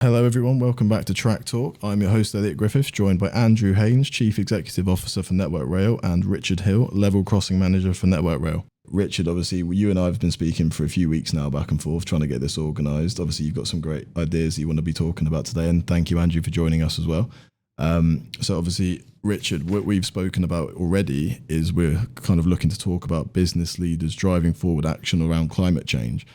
Hello everyone, welcome back to Track Talk. I'm your host Elliot Griffiths, joined by Andrew Haines, Chief Executive Officer for Network Rail, and Richard Hill, Level Crossing Manager for Network Rail. Richard, obviously you and I have been speaking for a few weeks now, back and forth, trying to get this organised. Obviously you've got some great ideas that you want to be talking about today, and thank you Andrew for joining us as well. So obviously, Richard, what we've spoken about already is we're kind of looking to talk about business leaders driving forward action around climate change.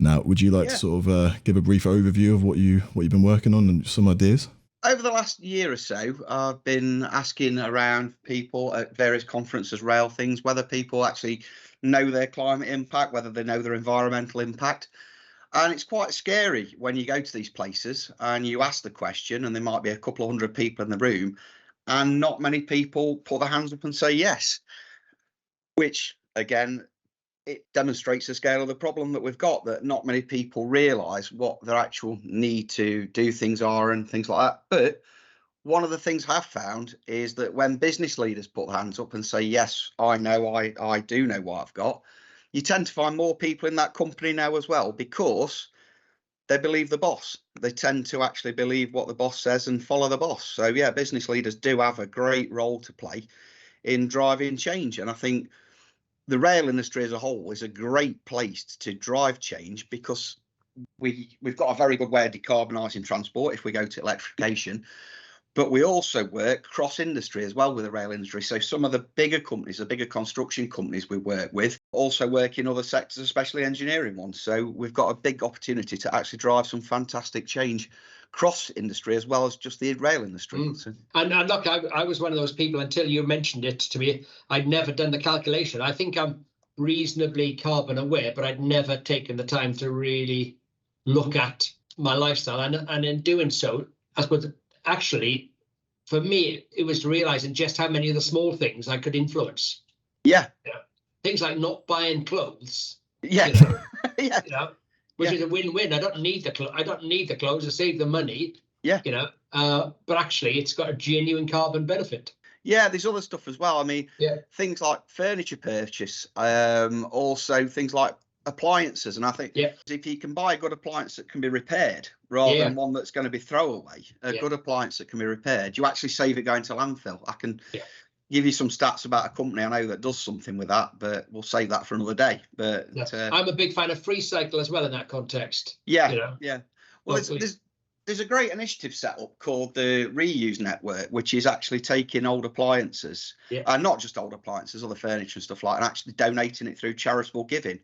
Now, would you like to sort of give a brief overview of what you've been working on and some ideas? Over the last year or so, I've been asking around people at various conferences, rail things, whether people actually know their climate impact, whether they know their environmental impact. And it's quite scary when you go to these places and you ask the question, and there might be a couple of hundred people in the room, and not many people put their hands up and say yes, which again, it demonstrates the scale of the problem that we've got, that not many people realise what their actual need to do things are and things like that. But one of the things I've found is that when business leaders put their hands up and say, yes, I know, I do know what I've got, you tend to find more people in that company now as well, because they believe the boss. They tend to actually believe what the boss says and follow the boss. So yeah, business leaders do have a great role to play in driving change. And I think the rail industry as a whole is a great place to drive change, because we've got a very good way of decarbonising transport if we go to electrification, but we also work cross industry as well with the rail industry. So some of the bigger companies, the bigger construction companies we work with, also work in other sectors, especially engineering ones. So we've got a big opportunity to actually drive some fantastic change cross industry as well as just the rail industry. So. And look, I was one of those people until you mentioned it to me. I'd never done the calculation. I think I'm reasonably carbon aware, but I'd never taken the time to really look at my lifestyle. And in doing so, I suppose actually, for me, it was realizing just how many of the small things I could influence. Yeah. Things like not buying clothes. Yeah. You know, yeah. You know, which is a win-win. I don't need the clothes to save the money. Yeah. You know, but actually, it's got a genuine carbon benefit. Yeah, there's other stuff as well. I mean, things like furniture purchase, also things like appliances. And I think if you can buy a good appliance that can be repaired rather than one that's going to be throwaway, a good appliance that can be repaired, you actually save it going to landfill. I can give you some stats about a company I know that does something with that, but we'll save that for another day. But I'm a big fan of free cycle as well in that context. Yeah, you know? yeah. Well, there's a great initiative set up called the Reuse Network, which is actually taking old appliances, not just old appliances, other furniture and stuff like that, and actually donating it through charitable giving.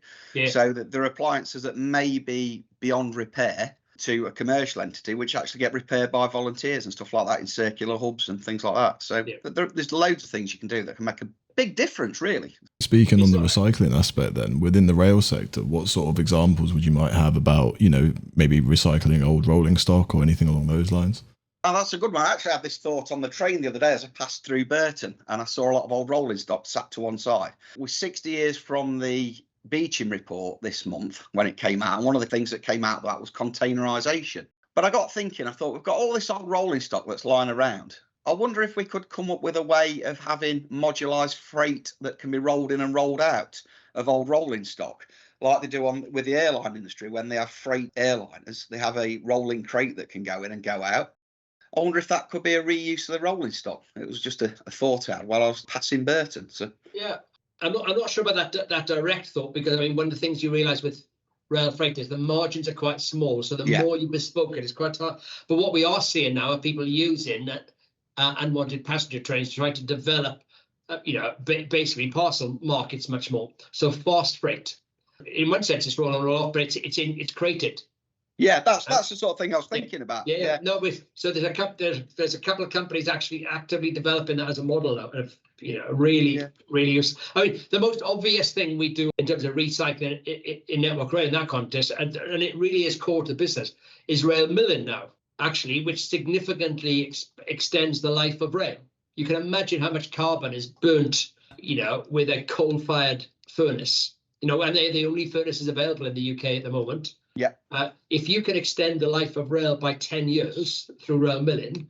So that there are appliances that may be beyond repair to a commercial entity, which actually get repaired by volunteers and stuff like that in circular hubs and things like that. So there's loads of things you can do that can make a big difference, really. Speaking on the recycling aspect then, within the rail sector, what sort of examples would you might have about, maybe recycling old rolling stock or anything along those lines? Oh, that's a good one. I actually had this thought on the train the other day as I passed through Burton, and I saw a lot of old rolling stock sat to one side. We're 60 years from the Beeching report this month when it came out, and one of the things that came out of that was containerisation. But I got thinking, I thought, we've got all this old rolling stock that's lying around. I wonder if we could come up with a way of having modularised freight that can be rolled in and rolled out of old rolling stock, like they do with the airline industry. When they have freight airliners, they have a rolling crate that can go in and go out. I wonder if that could be a reuse of the rolling stock. It was just a thought out while I was passing Burton. So I'm not sure about that direct thought, because I mean, one of the things you realise with rail freight is the margins are quite small, so the more you bespoke it, it's quite hard. But what we are seeing now are people using unwanted passenger trains to try to develop, basically parcel markets much more. So fast freight, in one sense, it's roll on roll off, but it's crated. Yeah, that's the sort of thing I was thinking about. No, so there's a couple of companies actually actively developing that as a model now, of really use. I mean, the most obvious thing we do in terms of recycling in Network Rail in that context, and it really is core to the business, is rail milling now, actually, which significantly extends the life of rail. You can imagine how much carbon is burnt, with a coal-fired furnace, and they're the only furnaces available in the UK at the moment. If you can extend the life of rail by 10 years through rail milling,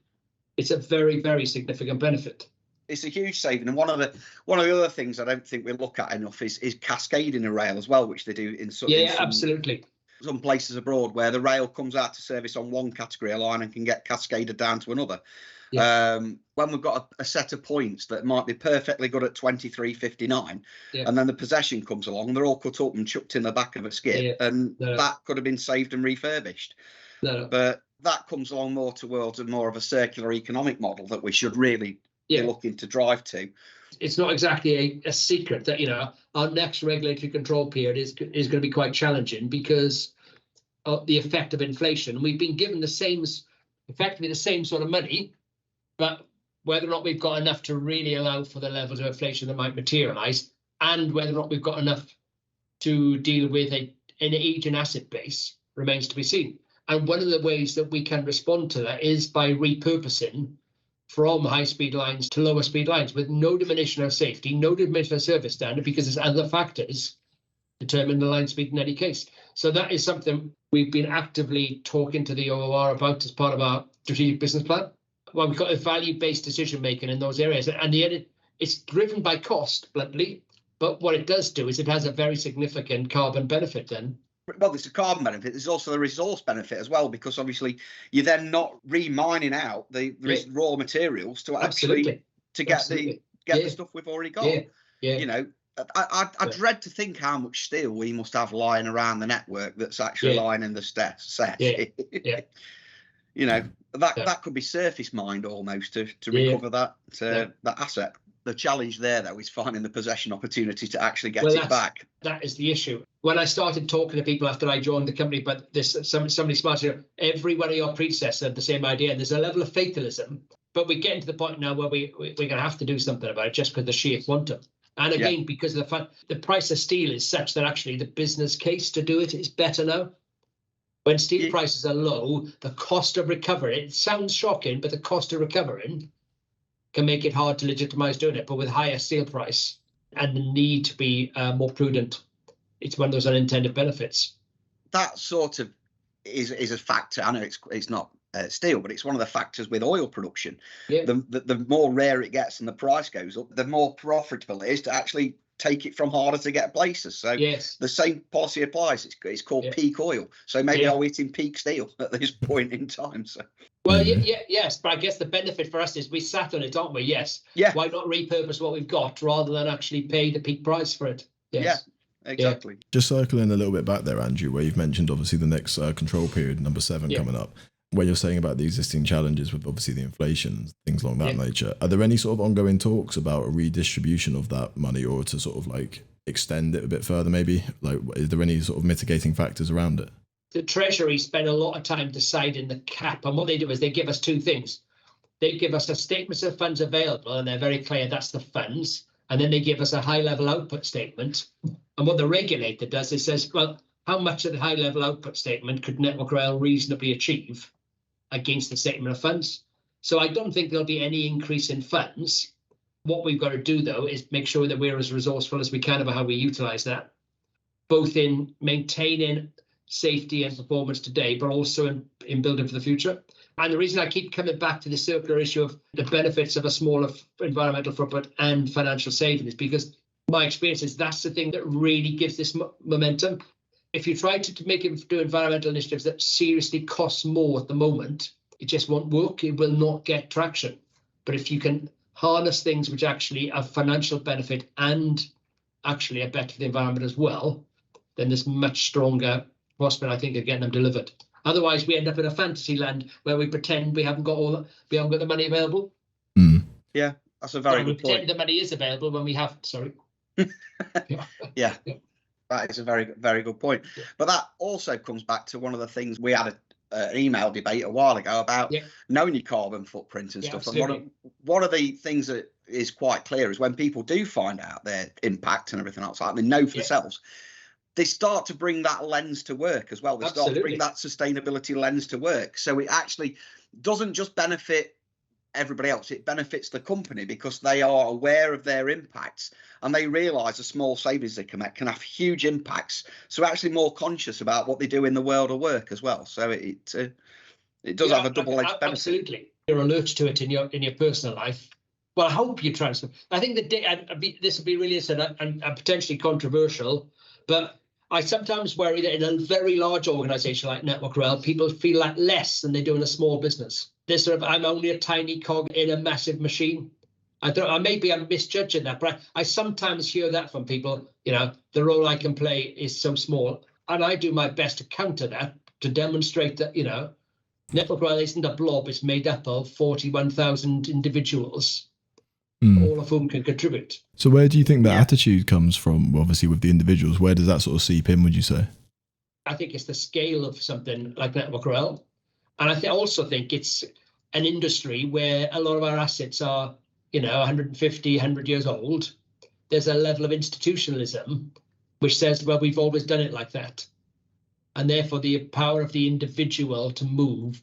it's a very, very significant benefit. It's a huge saving. And one of the other things I don't think we look at enough is cascading a rail as well, which they do in some absolutely. some places abroad where the rail comes out to service on one category of line and can get cascaded down to another. Yeah. When we've got a set of points that might be perfectly good at 23.59, and then the possession comes along, they're all cut up and chucked in the back of a skip, and that could have been saved and refurbished. But that comes along more towards more of a circular economic model that we should really be looking to drive to. It's not exactly a secret that, you know, our next regulatory control period is going to be quite challenging because of the effect of inflation. We've been given effectively the same sort of money, but whether or not we've got enough to really allow for the levels of inflation that might materialise, and whether or not we've got enough to deal with an aging asset base remains to be seen. And one of the ways that we can respond to that is by repurposing from high-speed lines to lower-speed lines with no diminution of safety, no diminution of service standard, because there's other factors determine the line speed in any case. So that is something we've been actively talking to the OOR about as part of our strategic business plan. Well, we've got a value-based decision-making in those areas. And it's driven by cost, bluntly, but what it does do is it has a very significant carbon benefit then. Well, there's a carbon benefit. There's also the resource benefit as well, because obviously you're then not re-mining out the raw materials to actually get the stuff we've already got. You know, I dread to think how much steel we must have lying around the network that's actually lying in the set. You know, that could be surface mined almost to recover that asset. The challenge there, though, is finding the possession opportunity to actually get it back. That is the issue. When I started talking to people after I joined the company, but somebody smart, every one of your predecessors had the same idea. And there's a level of fatalism, but we're getting to the point now where we're going to have to do something about it just because the sheer quantum. And again, because of the price of steel is such that actually the business case to do it is better now. When steel prices are low, the cost of recovery, it sounds shocking, but the cost of recovering can make it hard to legitimize doing it. But with higher steel price and the need to be more prudent, it's one of those unintended benefits. That sort of is a factor. I know it's not steel, but it's one of the factors with oil production. The more rare it gets and the price goes up, the more profitable it is to actually take it from harder to get places. So the same policy applies. It's called peak oil. So maybe are we hitting peak steel at this point in time? So. Well, yes, but I guess the benefit for us is we sat on it, aren't we? Yes. Yeah. Why not repurpose what we've got rather than actually pay the peak price for it? Yes. Yeah, exactly. Just circling a little bit back there, Andrew, where you've mentioned obviously the next control period, number 7 coming up, where you're saying about the existing challenges with obviously the inflation, things along that nature. Are there any sort of ongoing talks about a redistribution of that money or to sort of like extend it a bit further maybe? Like, is there any sort of mitigating factors around it? The Treasury spend a lot of time deciding the cap, and what they do is they give us two things. They give us a statement of funds available, and they're very clear that's the funds, and then they give us a high-level output statement. And what the regulator does is says, well, how much of the high-level output statement could Network Rail reasonably achieve against the statement of funds? So I don't think there'll be any increase in funds. What we've got to do, though, is make sure that we're as resourceful as we can about how we utilise that, both in maintaining safety and performance today, but also in building for the future. And the reason I keep coming back to the circular issue of the benefits of a smaller environmental footprint and financial saving is because my experience is that's the thing that really gives this momentum. If you try to make it do environmental initiatives that seriously cost more at the moment, it just won't work. It will not get traction. But if you can harness things which actually have financial benefit and actually are better for the environment as well, then there's much stronger prospect, I think, of getting them delivered. Otherwise, we end up in a fantasy land where we pretend we haven't got the money available. Yeah, that's a very good point. Pretend the money is available when we have. Sorry. Yeah. That is a very, very good point. But that also comes back to one of the things we had an email debate a while ago about knowing your carbon footprint and stuff. Absolutely. And one of the things that is quite clear is when people do find out their impact and everything else, like they know for themselves, they start to bring that lens to work as well. They start to bring that sustainability lens to work. So it actually doesn't just benefit everybody else, it benefits the company because they are aware of their impacts and they realise the small savings they can make can have huge impacts. So actually more conscious about what they do in the world of work as well. So it does have a double-edged benefit. Absolutely. You're alert to it in your personal life. Well, I hope you transfer. I think this will be really interesting and potentially controversial, but I sometimes worry that in a very large organisation like Network Rail, people feel like less than they do in a small business. They're sort of, I'm only a tiny cog in a massive machine. Maybe I'm misjudging that, but I sometimes hear that from people, the role I can play is so small. And I do my best to counter that, to demonstrate that, Network Rail isn't a blob. It's made up of 41,000 individuals, all of whom can contribute. So where do you think that attitude comes from? Obviously, with the individuals, where does that sort of seep in, would you say? I think it's the scale of something like Network Rail. And I also think it's an industry where a lot of our assets are, 150, 100 years old. There's a level of institutionalism which says, well, we've always done it like that. And therefore, the power of the individual to move.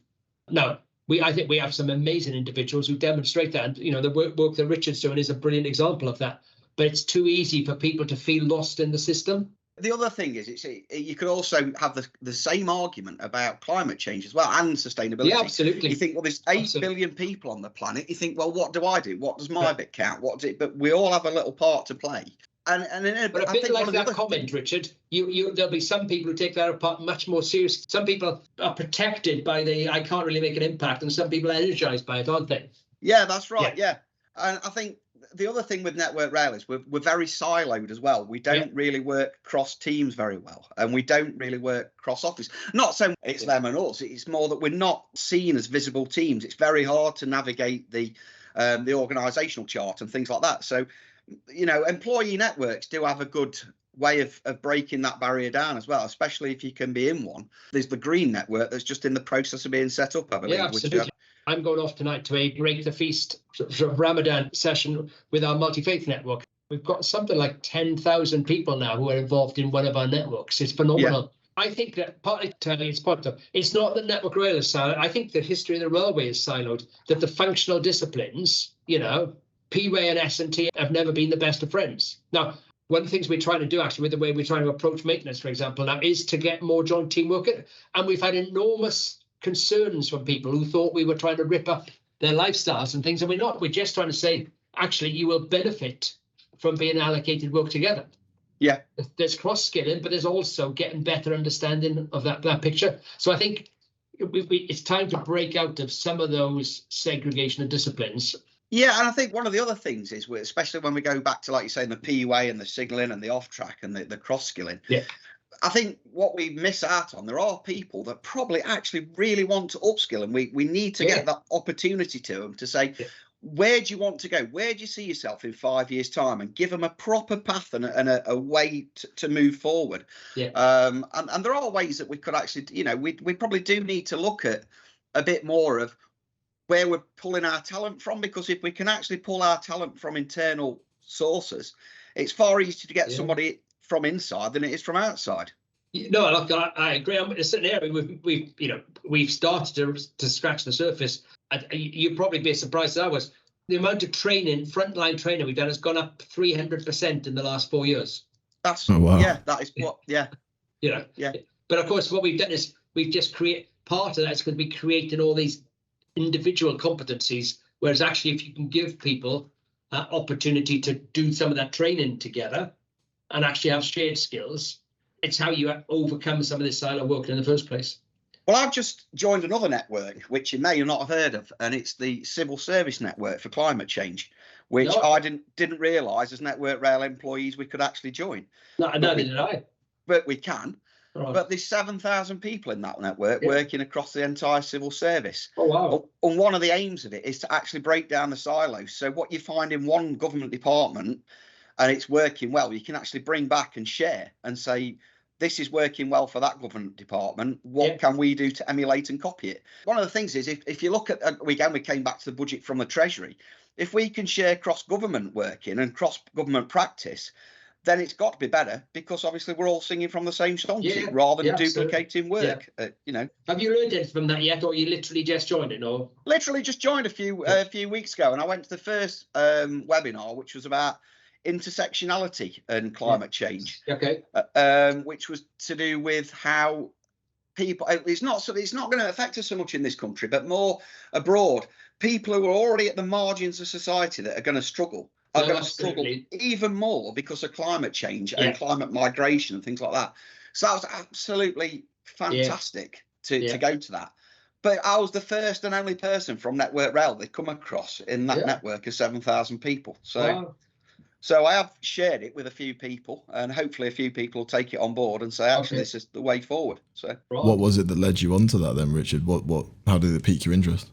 Now, I think we have some amazing individuals who demonstrate that. And, the work that Richard's doing is a brilliant example of that. But it's too easy for people to feel lost in the system. The other thing is, you could also have the same argument about climate change as well and sustainability. Yeah, absolutely. You think, well, there's 8 billion people on the planet. You think, well, what do I do? What does my bit count? But we all have a little part to play. But a bit like that comment, Richard, there'll be some people who take that part much more seriously. Some people are protected by I can't really make an impact, and some people are energized by it, aren't they? Yeah, that's right. Yeah. And I think the other thing with Network Rail is we're very siloed as well. We don't really work cross teams very well, and we don't really work cross office. Not so it's them and us. It's more that we're not seen as visible teams. It's very hard to navigate the organisational chart and things like that. So, employee networks do have a good way of breaking that barrier down as well, especially if you can be in one. There's the green network that's just in the process of being set up, I believe. Yeah, absolutely. I'm going off tonight to a Break the Feast sort of Ramadan session with our multi-faith network. We've got something like 10,000 people now who are involved in one of our networks. It's phenomenal. Yeah. I think that partly it's positive. It's not that Network Rail is siloed. I think the history of the railway is siloed, that the functional disciplines, P-Way and S&T have never been the best of friends. Now, one of the things we're trying to do, actually, with the way we're trying to approach maintenance, for example, now, is to get more joint teamwork. And we've had enormous concerns from people who thought we were trying to rip up their lifestyles and things, and we're not. We're just trying to say, actually, you will benefit from being allocated work together. Yeah. There's cross-skilling, but there's also getting better understanding of that picture. So I think it's time to break out of some of those segregation of disciplines. Yeah, and I think one of the other things is, especially when we go back to, like you say, the P-Way and the signalling and the off-track and the cross-skilling, I think what we miss out on, there are people that probably actually really want to upskill, and we need to get that opportunity to them to say, where do you want to go? Where do you see yourself in 5 years' time? And give them a proper path and a way to move forward. Yeah. And there are ways that we could actually, we probably do need to look at a bit more of where we're pulling our talent from, because if we can actually pull our talent from internal sources, it's far easier to get somebody from inside than it is from outside. No, look, I agree. It's an area we've started to scratch the surface. You'd probably be as surprised as I was. The amount of training, frontline training we've done has gone up 300% in the last 4 years. That's that is what But of course, what we've done is we've just created part of that's going to be creating all these individual competencies. Whereas actually, if you can give people opportunity to do some of that training together and actually have shared skills, it's how you overcome some of this silo work in the first place. Well, I've just joined another network, which you may not have heard of, and it's the Civil Service Network for Climate Change, which I didn't realise as Network Rail employees we could actually join. Neither did I. But we can. Right. But there's 7,000 people in that network working across the entire civil service. Oh, wow. And one of the aims of it is to actually break down the silos. So what you find in one government department, and it's working well, you can actually bring back and share and say, this is working well for that government department. What can we do to emulate and copy it? One of the things is, if you look at, we came back to the budget from the Treasury, if we can share cross-government working and cross-government practice, then it's got to be better, because obviously we're all singing from the same song sheet rather than duplicating work. Yeah. Have you learned anything from that yet, or you literally just joined it? Or literally just joined a few weeks ago, and I went to the first webinar, which was about intersectionality and climate change. Okay. Which was to do with how people, it's not going to affect us so much in this country, but more abroad. People who are already at the margins of society that are going to struggle. Are going to struggle even more because of climate change and climate migration and things like that. So that was absolutely fantastic to go to that. But I was the first and only person from Network Rail they'd come across in that network of 7,000 people. So, so I have shared it with a few people, and hopefully a few people will take it on board and say, actually, this is the way forward. So, what was it that led you onto that then, Richard? How did it pique your interest?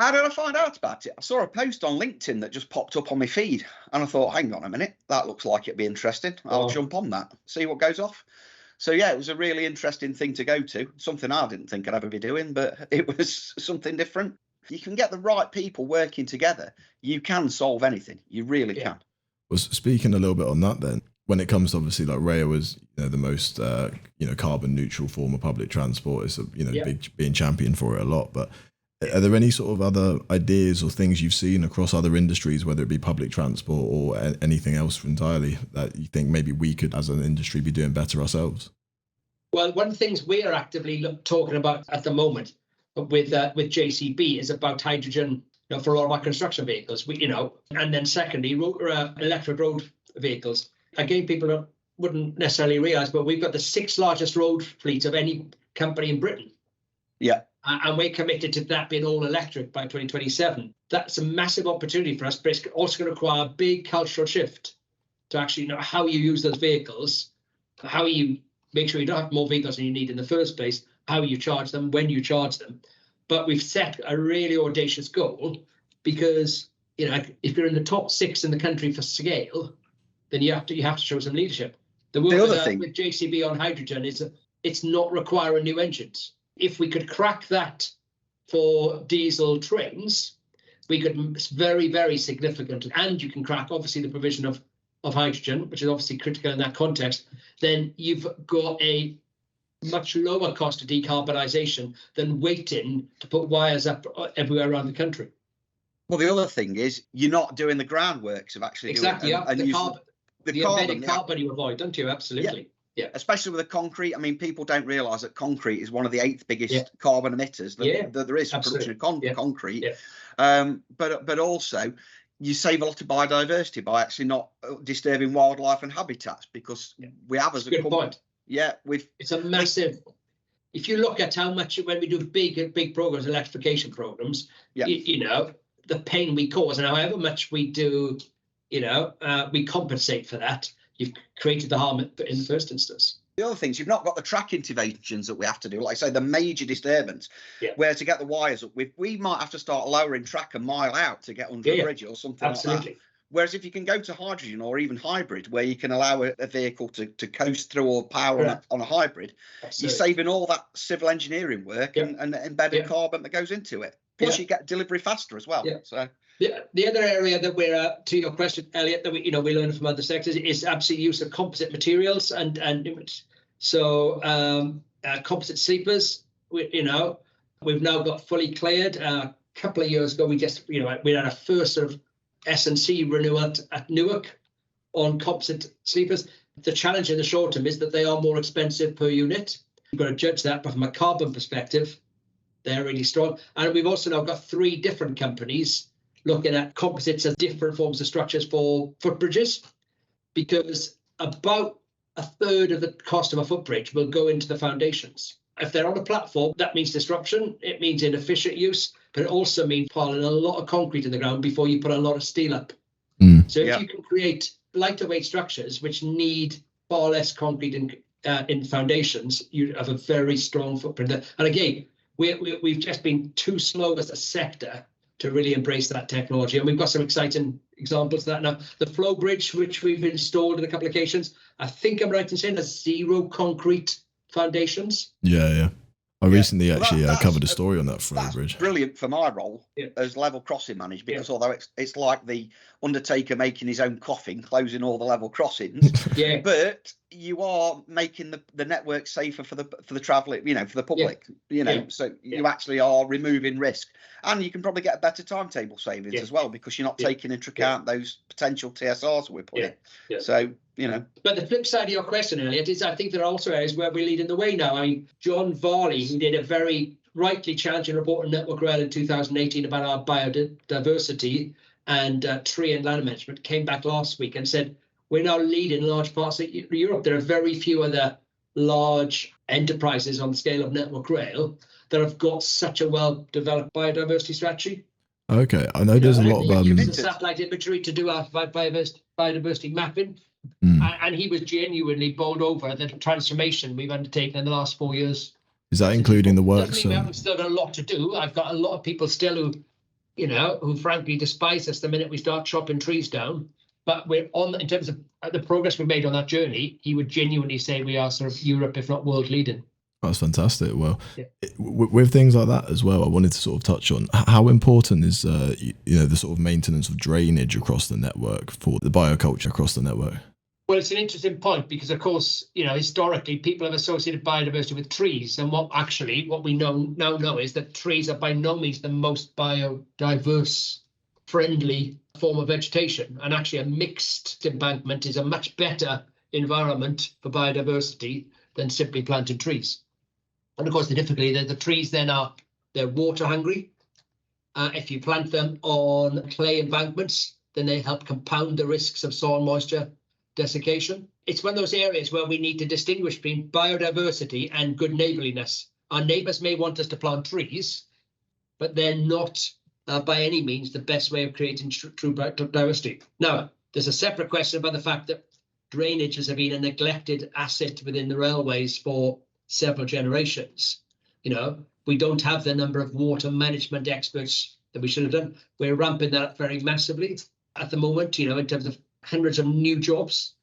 How did I find out about it? I saw a post on LinkedIn that just popped up on my feed, and I thought, hang on a minute, that looks like it'd be interesting. I'll jump on that, see what goes off. So yeah, it was a really interesting thing to go to. Something I didn't think I'd ever be doing, but it was something different. You can get the right people working together. You can solve anything. You really can. Well, speaking a little bit on that then, when it comes to obviously like rail is the most carbon neutral form of public transport, it's being championed for it a lot. But are there any sort of other ideas or things you've seen across other industries, whether it be public transport or anything else entirely, that you think maybe we could as an industry be doing better ourselves? Well, one of the things we are actively talking about at the moment with JCB is about hydrogen for all of our construction vehicles. And then secondly, electric road vehicles. Again, people wouldn't necessarily realise, but we've got the 6th largest road fleet of any company in Britain. Yeah. And we're committed to that being all electric by 2027. That's a massive opportunity for us, but it's also going to require a big cultural shift to actually know how you use those vehicles, how you make sure you don't have more vehicles than you need in the first place, how you charge them, when you charge them. But we've set a really audacious goal because, if you're in the top 6 in the country for scale, then you have to show some leadership. The work with JCB on hydrogen is it's not requiring new engines. If we could crack that for diesel trains, we could very, very significant, and you can crack obviously the provision of hydrogen, which is obviously critical in that context, then you've got a much lower cost of decarbonisation than waiting to put wires up everywhere around the country. Well, the other thing is you're not doing the groundworks of actually doing it. And the embedded carbon you avoid, don't you? Absolutely. Yeah, especially with the concrete. I mean, people don't realise that concrete is one of the 8th biggest carbon emitters that there is for production of concrete. Yeah. But also, you save a lot of biodiversity by actually not disturbing wildlife and habitats, because we have as a good point. Yeah, it's a massive. If you look at how much when we do big programs, electrification programs, the pain we cause, and however much we do, we compensate for that. You've created the harm in the first instance. The other things, you've not got the track interventions that we have to do, like I say, the major disturbance, where to get the wires up with, we might have to start lowering track a mile out to get under a bridge or something like that. Whereas if you can go to hydrogen or even hybrid, where you can allow a vehicle to coast through or power on a hybrid, you're saving all that civil engineering work and embedded carbon that goes into it. Plus you get delivery faster as well. So. The other area that we're, to your question, Elliot, that we learn from other sectors is absolute use of composite materials and so composite sleepers. We've now got fully cleared. A couple of years ago, we had a first sort of S&C renewal at Newark on composite sleepers. The challenge in the short term is that they are more expensive per unit. You've got to judge that, but from a carbon perspective, they're really strong. And we've also now got 3 different companies looking at composites as different forms of structures for footbridges, because about a third of the cost of a footbridge will go into the foundations. If they're on a platform, that means disruption, it means inefficient use, but it also means piling a lot of concrete in the ground before you put a lot of steel up. So if you can create lighter weight structures which need far less concrete in foundations, you have a very strong footprint. And again, we've just been too slow as a sector to really embrace that technology. And we've got some exciting examples of that now. The flow bridge, which we've installed on a couple of occasions, I think I'm right in saying there's 0 concrete foundations. Yeah. I recently covered a story on that flow bridge. Brilliant for my role as level crossing manager, because although it's like the Undertaker making his own coffin, closing all the level crossings, but you are making the network safer for the traveller, for the public, so you actually are removing risk, and you can probably get a better timetable savings as well, because you're not taking into account those potential TSRs we're putting. So, But the flip side of your question, Elliot, is I think there are also areas where we're leading the way now. I mean, John Varley, who did a very rightly challenging report on Network Rail in 2018 about our biodiversity and tree and land management, came back last week and said, we're now leading large parts of Europe. There are very few other large enterprises on the scale of Network Rail that have got such a well-developed biodiversity strategy. Okay, I know there's a lot of use the satellite imagery to do our biodiversity mapping, and he was genuinely bowled over the transformation we've undertaken in the last 4 years. Is that including the works? We haven't still got a lot to do. I've got a lot of people still who frankly despise us the minute we start chopping trees down. But we're on, in terms of the progress we made on that journey, he would genuinely say we are sort of Europe, if not world leading. That's fantastic. Well, with things like that as well, I wanted to sort of touch on how important is the sort of maintenance of drainage across the network for the bioculture across the network. Well, it's an interesting point because, of course, historically people have associated biodiversity with trees, and what we now know is that trees are by no means the most biodiverse friendly form of vegetation, and actually a mixed embankment is a much better environment for biodiversity than simply planting trees. And of course, the difficulty that the trees then they're water hungry. If you plant them on clay embankments, then they help compound the risks of soil moisture desiccation. It's one of those areas where we need to distinguish between biodiversity and good neighborliness. Our neighbors may want us to plant trees, but they're not by any means the best way of creating true biodiversity. Now, there's a separate question about the fact that drainage has been a neglected asset within the railways for several generations. We don't have the number of water management experts that we should have done. We're ramping that up very massively at the moment, in terms of hundreds of new jobs,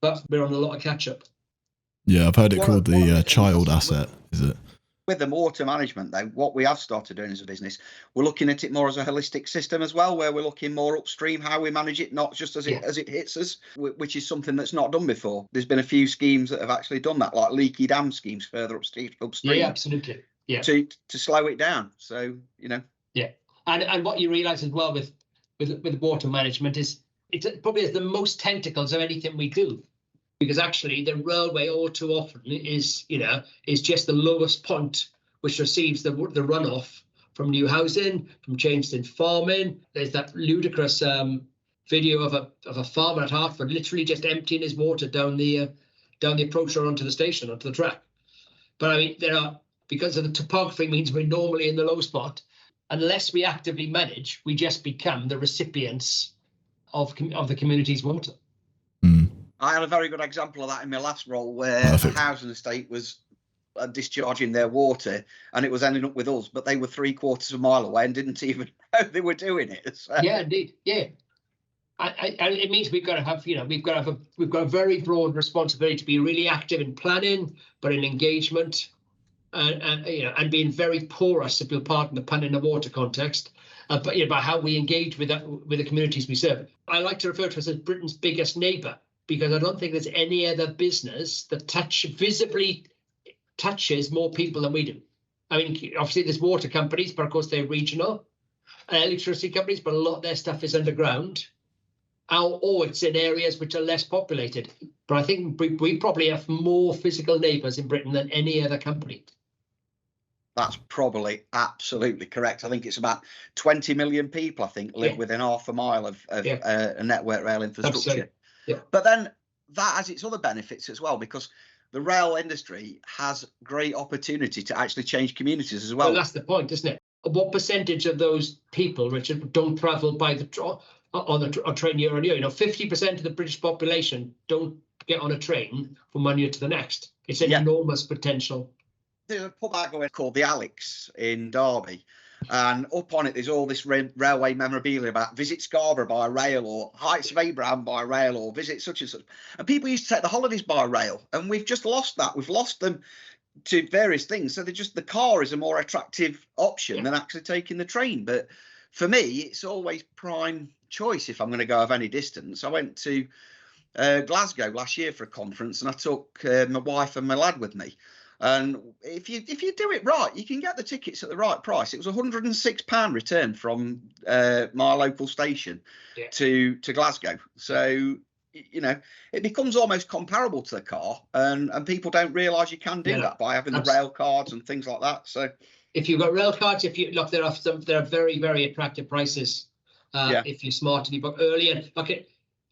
but we're on a lot of catch up. Yeah, I've heard it called the child asset, is it? With the water management, though, what we have started doing as a business, we're looking at it more as a holistic system as well, where we're looking more upstream, how we manage it, not just as it hits us, which is something that's not done before. There's been a few schemes that have actually done that, like leaky dam schemes further upstream. Yeah, absolutely. Yeah. To slow it down. So, Yeah. And what you realise as well with water management is it probably has the most tentacles of anything we do, because actually the railway all too often is just the lowest point which receives the runoff from new housing, from changes in farming. There's that ludicrous video of a farmer at Hartford literally just emptying his water down the approach road onto the station, onto the track. But I mean, because of the topography means we're normally in the low spot. Unless we actively manage, we just become the recipients of the community's water. I had a very good example of that in my last role, where a housing estate was discharging their water and it was ending up with us, but they were 3/4 of a mile away and didn't even know they were doing it. So. Yeah, indeed. Yeah. And it means we've got to have a very broad responsibility to be really active in planning, but in engagement, and being very porous, if you'll pardon the pun, in the water context, but about how we engage with the communities we serve. I like to refer to us as Britain's biggest neighbour, because I don't think there's any other business that visibly touches more people than we do. I mean, obviously there's water companies, but of course they're regional, and electricity companies, but a lot of their stuff is underground, or it's in areas which are less populated. But I think we probably have more physical neighbours in Britain than any other company. That's probably absolutely correct. I think it's about 20 million people, I think, live within half a mile of a Network Rail infrastructure. Yeah. But then that has its other benefits as well, because the rail industry has great opportunity to actually change communities as well. Well, that's the point, isn't it? What percentage of those people, Richard, don't travel by on a train year on year? 50% of the British population don't get on a train from one year to the next. It's an enormous potential. There's a pub I go in called the Alex in Derby, and up on it there's all this railway memorabilia about visit Scarborough by rail, or Heights of Abraham by rail, or visit such and such. And people used to take the holidays by rail, and we've just lost that. We've lost them to various things. So the car is a more attractive option than actually taking the train. But for me, it's always prime choice if I'm going to go of any distance. I went to Glasgow last year for a conference, and I took my wife and my lad with me. And if you do it right, you can get the tickets at the right price. It was £106 return from my local station to Glasgow. So, it becomes almost comparable to the car, and people don't realise you can do that by having the rail cards and things like that. So if you've got rail cards, there are very, very attractive prices if you're smart and you book early. And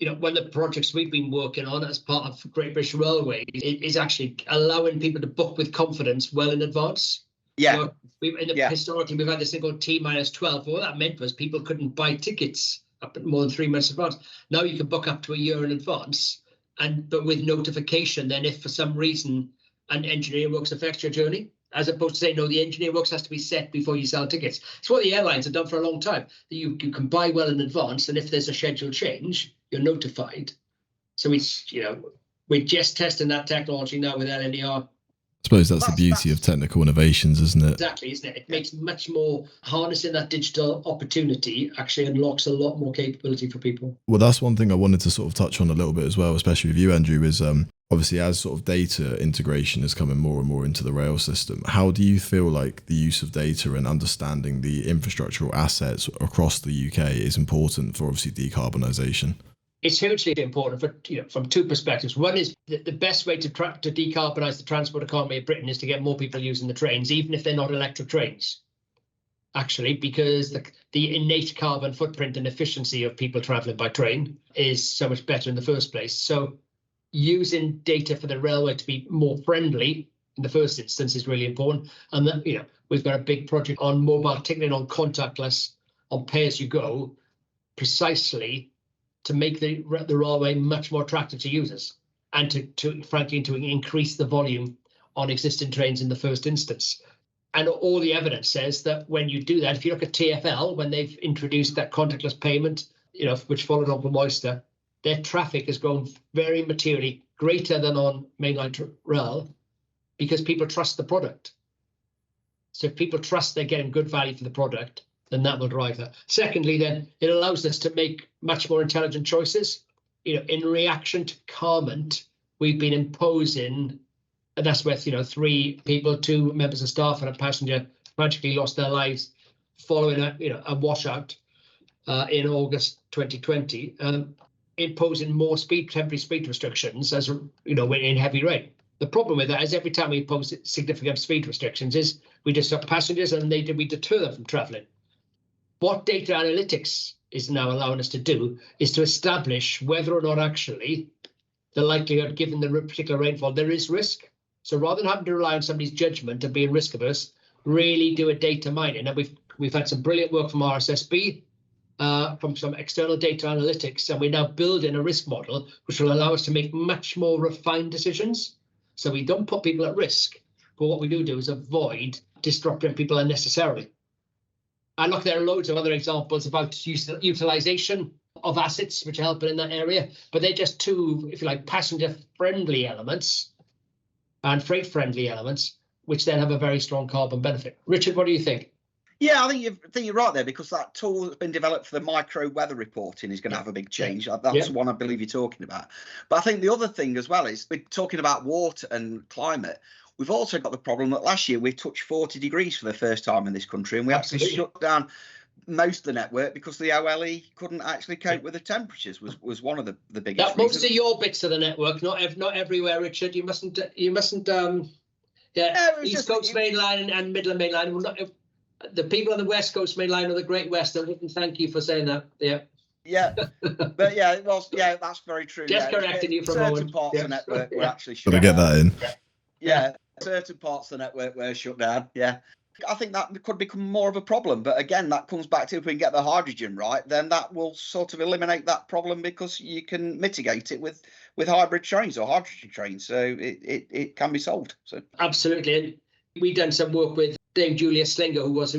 one of the projects we've been working on as part of Great British Railways is actually allowing people to book with confidence well in advance. Yeah. So historically, we've had this thing called T-12. What that meant was people couldn't buy tickets up more than 3 months in advance. Now you can book up to a year in advance, but with notification then if for some reason an engineer works affects your journey, as opposed to saying, no, the engineer works has to be set before you sell tickets. It's what the airlines have done for a long time. You can buy well in advance, and if there's a schedule change, you're notified. So we're just testing that technology now with LNER. I suppose that's the beauty of technical innovations, isn't it? Exactly, isn't it? It makes much more harnessing that digital opportunity actually unlocks a lot more capability for people. Well, that's one thing I wanted to sort of touch on a little bit as well, especially with you, Andrew, is obviously as sort of data integration is coming more and more into the rail system. How do you feel like the use of data and understanding the infrastructural assets across the UK is important for obviously decarbonisation? It's hugely important from two perspectives. One is the best way to decarbonise the transport economy of Britain is to get more people using the trains, even if they're not electric trains, actually, because the innate carbon footprint and efficiency of people travelling by train is so much better in the first place. So using data for the railway to be more friendly in the first instance is really important. And then, we've got a big project on mobile ticketing, on contactless, on pay-as-you-go, precisely to make the railway much more attractive to users and to frankly to increase the volume on existing trains in the first instance. And all the evidence says that when you do that, if you look at TfL, when they've introduced that contactless payment, which followed on from Oyster, their traffic has grown very materially greater than on mainline rail because people trust the product. So if people trust they're getting good value for the product, then that will drive that. Secondly, then it allows us to make much more intelligent choices. In reaction to Carment, we've been imposing, and that's where 3 people, 2 members of staff and a passenger tragically lost their lives following a washout in August 2020, imposing more temporary speed restrictions as in heavy rain. The problem with that is every time we impose significant speed restrictions is we disrupt passengers and we deter them from travelling. What data analytics is now allowing us to do is to establish whether or not actually the likelihood, given the particular rainfall, there is risk. So rather than having to rely on somebody's judgment and being risk averse, really do a data mining. And we've had some brilliant work from RSSB, from some external data analytics, and we're now building a risk model which will allow us to make much more refined decisions. So we don't put people at risk, but what we do is avoid disrupting people unnecessarily. And look, there are loads of other examples about utilization of assets which are helping in that area, but they're just 2, if you like, passenger-friendly elements and freight-friendly elements, which then have a very strong carbon benefit. Richard, what do you think? Yeah, I think you're right there, because that tool that's been developed for the micro weather reporting is going to have a big change. That's the one I believe you're talking about. But I think the other thing as well is we're talking about water and climate. We've also got the problem that last year we touched 40 degrees for the first time in this country, and we actually shut down most of the network because the OLE couldn't actually cope with the temperatures. Was one of the biggest. Most of your bits of the network, not everywhere, Richard. You mustn't. East Coast Main Line and Midland Main Line. The people on the West Coast Main Line or the Great West. I wouldn't thank you for saying that. Yeah. Yeah, but yeah, it was. Yeah, that's very true. Just correcting you from certain parts of the network were actually shut down. Got to get that in. Yeah, certain parts of the network were shut down. Yeah, I think that could become more of a problem. But again, that comes back to if we can get the hydrogen right, then that will sort of eliminate that problem because you can mitigate it with hybrid trains or hydrogen trains. So it can be solved. So absolutely, and we've done some work with Dame Julia Slinger, who was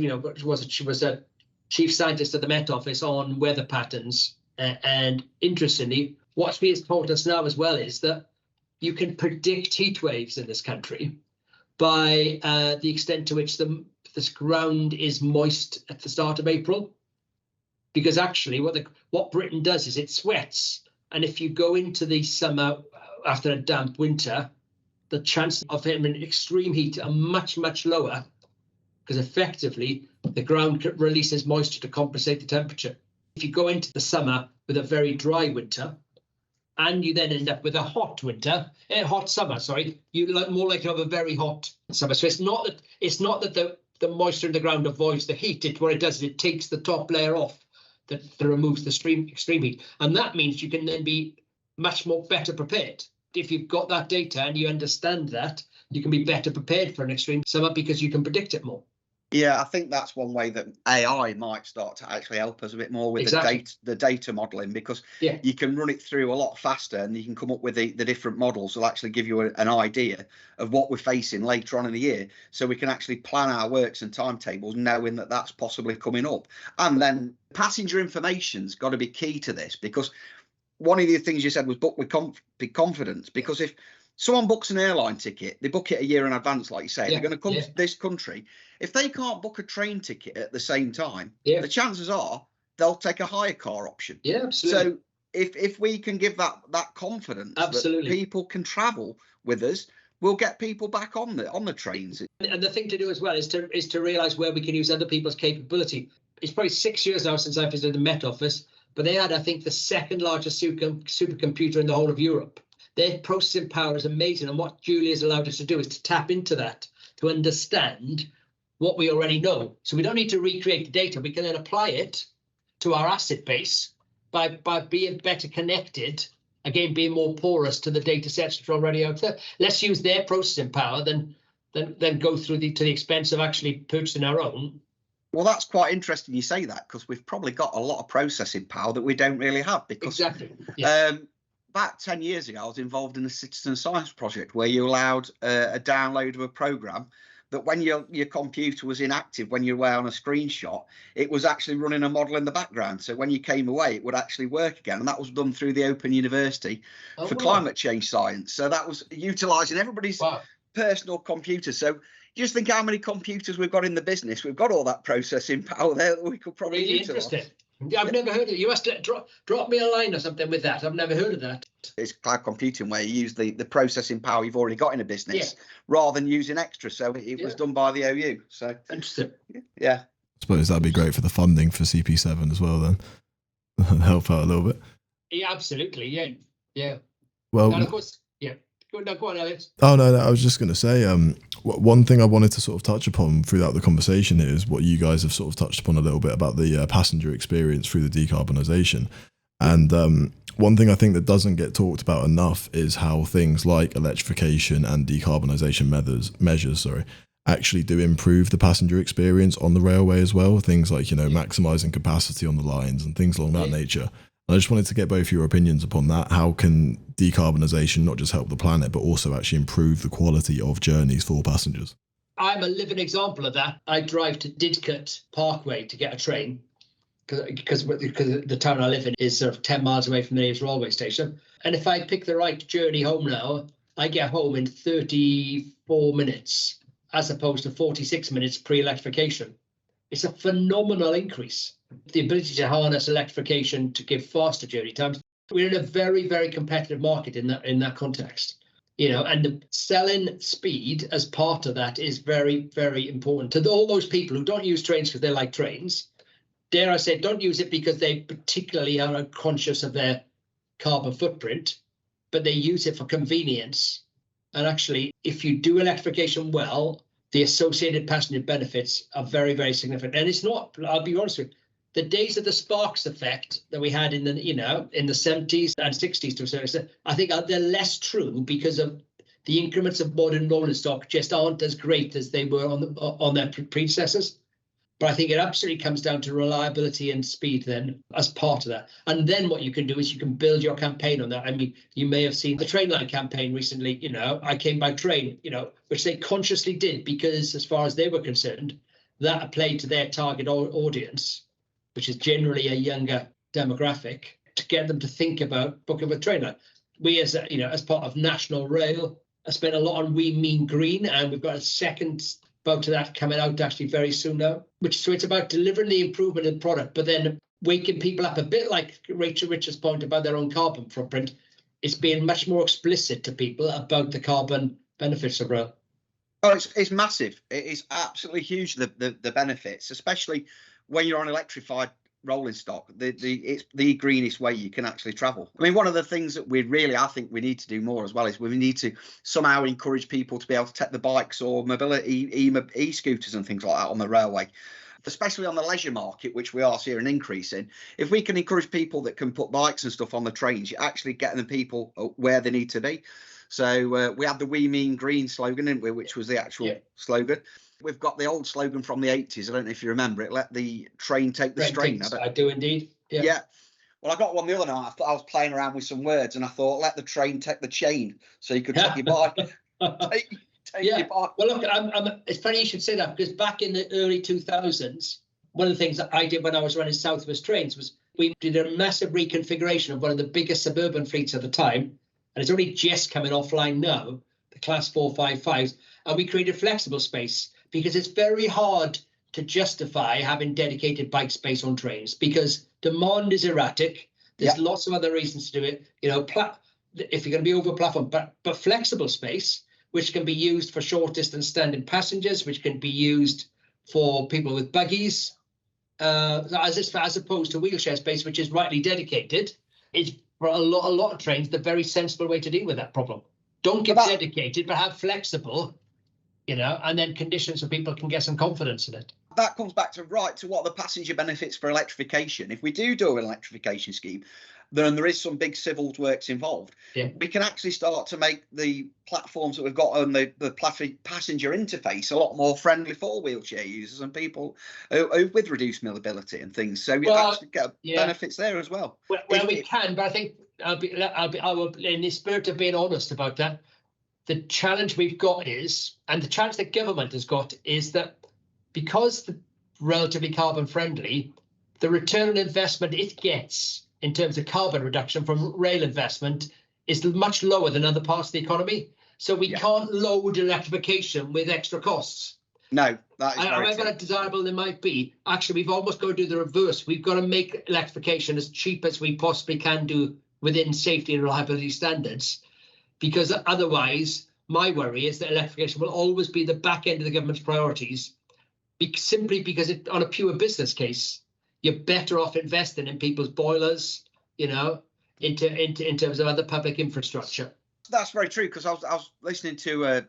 she was a chief scientist at the Met Office on weather patterns. And interestingly, what she has told us now as well is that you can predict heat waves in this country by the extent to which this ground is moist at the start of April. Because actually what Britain does is it sweats. And if you go into the summer after a damp winter, the chance of having extreme heat are much, much lower, because effectively the ground releases moisture to compensate the temperature. If you go into the summer with a very dry winter, and you then end up with a hot summer, you're more likely to have a very hot summer. So it's not that the moisture in the ground avoids the heat. What it does is it takes the top layer off that removes the extreme heat. And that means you can then be much more better prepared. If you've got that data and you understand that, you can be better prepared for an extreme summer because you can predict it more. Yeah, I think that's one way that AI might start to actually help us a bit more with the data modelling, because you can run it through a lot faster and you can come up with the different models that will actually give you an idea of what we're facing later on in the year, so we can actually plan our works and timetables knowing that that's possibly coming up. And then passenger information's got to be key to this, because one of the things you said was book with confidence, because if someone books an airline ticket, they book it a year in advance, like you say, they're going to come to this country. If they can't book a train ticket at the same time, the chances are they'll take a hire car option. Yeah, absolutely. So if we can give that confidence that people can travel with us, we'll get people back on the trains. And the thing to do as well is to realise where we can use other people's capability. It's probably 6 years now since I visited the Met Office, but they had, I think, the second largest supercomputer in the whole of Europe. Their processing power is amazing, and what Julie has allowed us to do is to tap into that, to understand what we already know. So we don't need to recreate the data. We can then apply it to our asset base by being better connected, again, being more porous to the data sets that are already out there. Let's use their processing power than go through to the expense of actually purchasing our own. Well, that's quite interesting you say that, because we've probably got a lot of processing power that we don't really have. Because about 10 years ago, I was involved in a citizen science project where you allowed a download of a program that when your computer was inactive, when you were on a screenshot, it was actually running a model in the background. So when you came away, it would actually work again. And that was done through the Open University for climate change science. So that was utilising everybody's personal computer. So just think how many computers we've got in the business. We've got all that processing power there that we could probably utilise. Interesting. I've never heard of it. You must drop me a line or something with that. I've never heard of that. It's cloud computing where you use the processing power you've already got in a business rather than using extra. So it was done by the OU. So interesting. Yeah. I suppose that'd be great for the funding for CP7 as well then. Help out a little bit. Yeah, absolutely. Yeah. Well, and of course, go on, Alex. Oh, no, I was just going to say, one thing I wanted to sort of touch upon throughout the conversation here is what you guys have sort of touched upon a little bit about the passenger experience through the decarbonisation. And one thing I think that doesn't get talked about enough is how things like electrification and decarbonisation measures actually do improve the passenger experience on the railway as well. Things like, maximising capacity on the lines and things along that nature. I just wanted to get both your opinions upon that. How can decarbonisation not just help the planet, but also actually improve the quality of journeys for passengers? I'm a living example of that. I drive to Didcot Parkway to get a train because the town I live in is sort of 10 miles away from the nearest railway station. And if I pick the right journey home now, I get home in 34 minutes as opposed to 46 minutes pre-electrification. It's a phenomenal increase. The ability to harness electrification to give faster journey times. We're in a very, very competitive market in that context, and the selling speed as part of that is very, very important to all those people who don't use trains because they like trains. Dare I say, don't use it because they particularly are conscious of their carbon footprint, but they use it for convenience. And actually, if you do electrification well, the associated passenger benefits are very, very significant. And it's not, I'll be honest with you, the days of the sparks effect that we had in the 70s and 60s to a certain extent, I think they're less true because of the increments of modern rolling stock just aren't as great as they were on their predecessors. But I think it absolutely comes down to reliability and speed then as part of that. And then what you can do is you can build your campaign on that. I mean, you may have seen the Trainline campaign recently, I came by train, which they consciously did because as far as they were concerned, that applied to their target audience, which is generally a younger demographic, to get them to think about booking with Trainline. We as part of National Rail, I spent a lot on We Mean Green, and we've got a second boat to that coming out actually very soon now. So it's about delivering the improvement in product, but then waking people up a bit like Rachel Richards' point about their own carbon footprint. It's being much more explicit to people about the carbon benefits of rail. Oh, it's massive. It is absolutely huge, the benefits, especially when you're on electrified rolling stock. It's the greenest way you can actually travel. I mean, one of the things that I think we need to do more as well is we need to somehow encourage people to be able to take the bikes or mobility e-scooters and things like that on the railway. especially on the leisure market, which we are seeing an increase in. If we can encourage people that can put bikes and stuff on the trains, you're actually getting the people where they need to be. So we had the "We Mean Green" slogan, didn't we, which was the actual slogan. We've got the old slogan from the 80s. I don't know if you remember it. Let the train take the strain. I do indeed. Yeah. Well, I got one the other night. I was playing around with some words and I thought, let the train take the chain, so you could take your bike. take your bike. Well, look, it's funny you should say that, because back in the early 2000s, one of the things that I did when I was running South West Trains was we did a massive reconfiguration of one of the biggest suburban fleets at the time. And it's only just coming offline now, the Class 455s. And we created flexible space, because it's very hard to justify having dedicated bike space on trains, because demand is erratic. There's lots of other reasons to do it. You know, if you're going to be over platform, but flexible space, which can be used for short distance standing passengers, which can be used for people with buggies, as opposed to wheelchair space, which is rightly dedicated, is for a lot of trains the very sensible way to deal with that problem. Don't get dedicated, but have flexible, you know, and then conditions so people can get some confidence in it. That comes back to what are the passenger benefits for electrification. If we do an electrification scheme, then there is some big civil works involved. We can actually start to make the platforms that we've got on the passenger interface a lot more friendly for wheelchair users and people with reduced mobility and things. So we actually get benefits there as well. Well, we can, but I think I will, in the spirit of being honest about that, the challenge we've got is, and the challenge that government has got, is that because the relatively carbon friendly, the return on investment it gets in terms of carbon reduction from rail investment is much lower than other parts of the economy. So we can't load electrification with extra costs. No, that is very however desirable they might be, actually, we've almost got to do the reverse. We've got to make electrification as cheap as we possibly can do within safety and reliability standards, because otherwise, my worry is that electrification will always be the back end of the government's priorities, simply because on a pure business case, you're better off investing in people's boilers, you know, in terms of other public infrastructure. That's very true, because I was listening to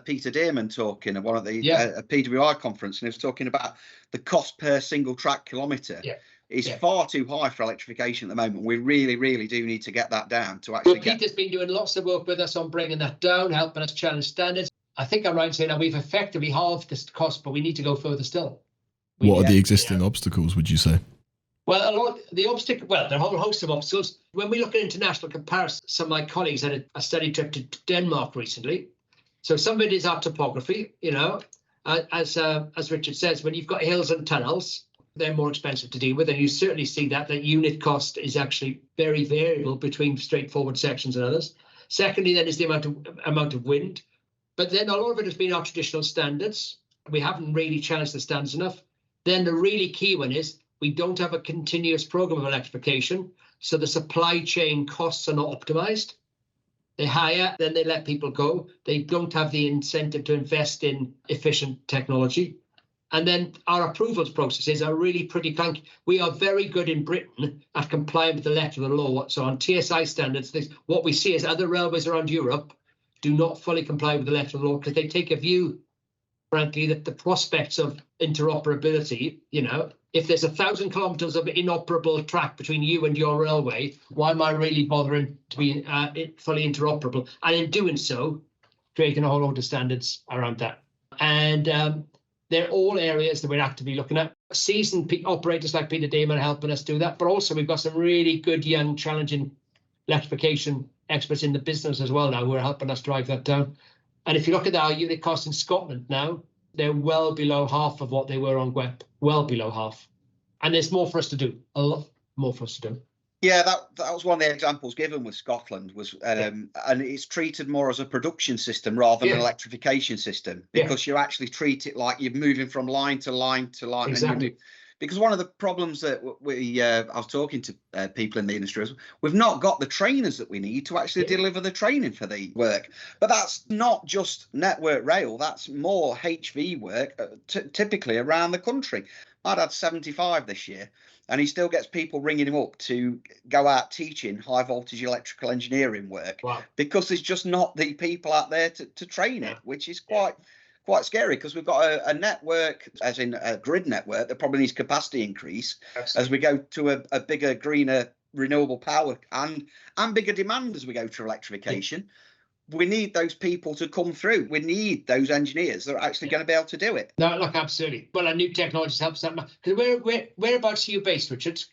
Peter Dearman talking at one of the PWI conference, and he was talking about the cost per single track kilometre. Is far too high for electrification at the moment. We really, really do need to get that down to actually Peter's been doing lots of work with us on bringing that down, helping us challenge standards. I think I'm right in saying that we've effectively halved this cost, but we need to go further still. What are the existing obstacles, would you say? Well, there are a whole host of obstacles. When we look at international comparisons, some of my colleagues had a study trip to Denmark recently. So some of it is our topography, you know, as Richard says, when you've got hills and tunnels, they're more expensive to deal with. And you certainly see that unit cost is actually very variable between straightforward sections and others. Secondly, then is the amount of wind. But then a lot of it has been our traditional standards. We haven't really challenged the standards enough. Then the really key one is we don't have a continuous program of electrification. So the supply chain costs are not optimized. They hire, then they let people go. They don't have the incentive to invest in efficient technology. And then our approvals processes are really pretty clunky. We are very good in Britain at complying with the letter of the law. So on TSI standards, what we see is other railways around Europe do not fully comply with the letter of the law, because they take a view, frankly, that the prospects of interoperability, you know, if there's 1,000 kilometres of inoperable track between you and your railway, why am I really bothering to be fully interoperable? And in doing so, creating a whole load of standards around that. And they're all areas that we're actively looking at. Seasoned operators like Peter Damon helping us do that, but also we've got some really good, young, challenging electrification experts in the business as well now who are helping us drive that down. And if you look at our unit costs in Scotland now, they're well below half of what they were on GWEP, well below half. And there's more for us to do, a lot more for us to do. Yeah, that was one of the examples given with Scotland, was and it's treated more as a production system rather than an electrification system, because you actually treat it like you're moving from line to line to line. Exactly. Because one of the problems that I was talking to people in the industry is we've not got the trainers that we need to actually deliver the training for the work. But that's not just Network Rail, that's more HV work typically around the country. I'd had 75 this year, and he still gets people ringing him up to go out teaching high voltage electrical engineering work, because there's just not the people out there to train it, which is quite quite scary, because we've got a network, as in a grid network, that probably needs capacity increase. Absolutely. As we go to a bigger, greener, renewable power and bigger demand as we go to electrification. Yeah. We need those people to come through. We need those engineers that are actually going to be able to do it. No, look, absolutely. Well, new technologies helps that. Because whereabouts are you based, Richard?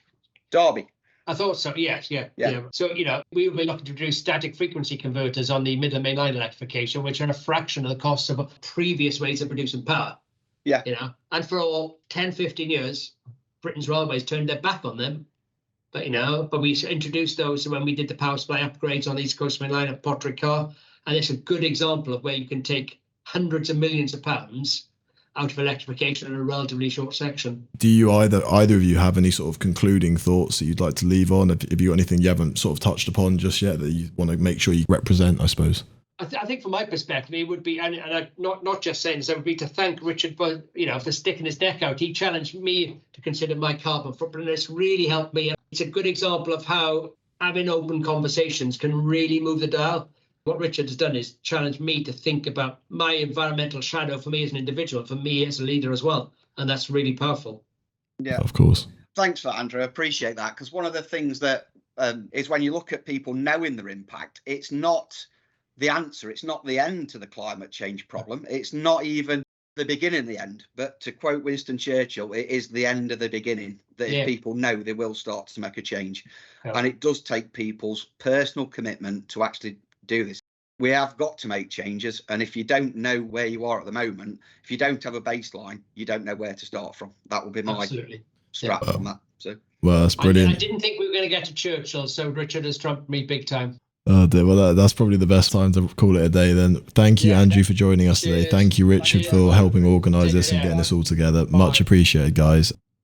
Derby. I thought so. Yes, yeah. So, we will be looking to produce static frequency converters on the middle and main line electrification, which are a fraction of the cost of previous ways of producing power. Yeah. And for all 10, 15 years, Britain's railways turned their back on them. But we introduced those when we did the power supply upgrades on the East Coast Main Line at Pottery Car. And it's a good example of where you can take hundreds of millions of pounds out of electrification in a relatively short section. Do you either of you have any sort of concluding thoughts that you'd like to leave on? Have you got anything you haven't sort of touched upon just yet that you want to make sure you represent, I suppose? I think from my perspective, it would be, and I not just saying this, it would be to thank Richard for sticking his neck out. He challenged me to consider my carbon footprint, and it's really helped me. It's a good example of how having open conversations can really move the dial. What Richard has done is challenge me to think about my environmental shadow for me as an individual, for me as a leader as well. And that's really powerful. Yeah, of course. Thanks for that, Andrew. I appreciate that, because one of the things that is when you look at people knowing their impact, it's not the answer. It's not the end to the climate change problem. It's not even the beginning of the end. But to quote Winston Churchill, it is the end of the beginning, that if people know, they will start to make a change. Yeah. And it does take people's personal commitment to actually do this. We have got to make changes. And if you don't know where you are at the moment, if you don't have a baseline, you don't know where to start from. That will be my strap on that. So, well, that's brilliant. I didn't think we were going to get to Churchill, so Richard has trumped me big time. Oh dear, well that's probably the best time to call it a day then. Thank you, Andrew, for joining us today. Thank you, Richard, for helping organise this and getting this all together. Much appreciated, guys.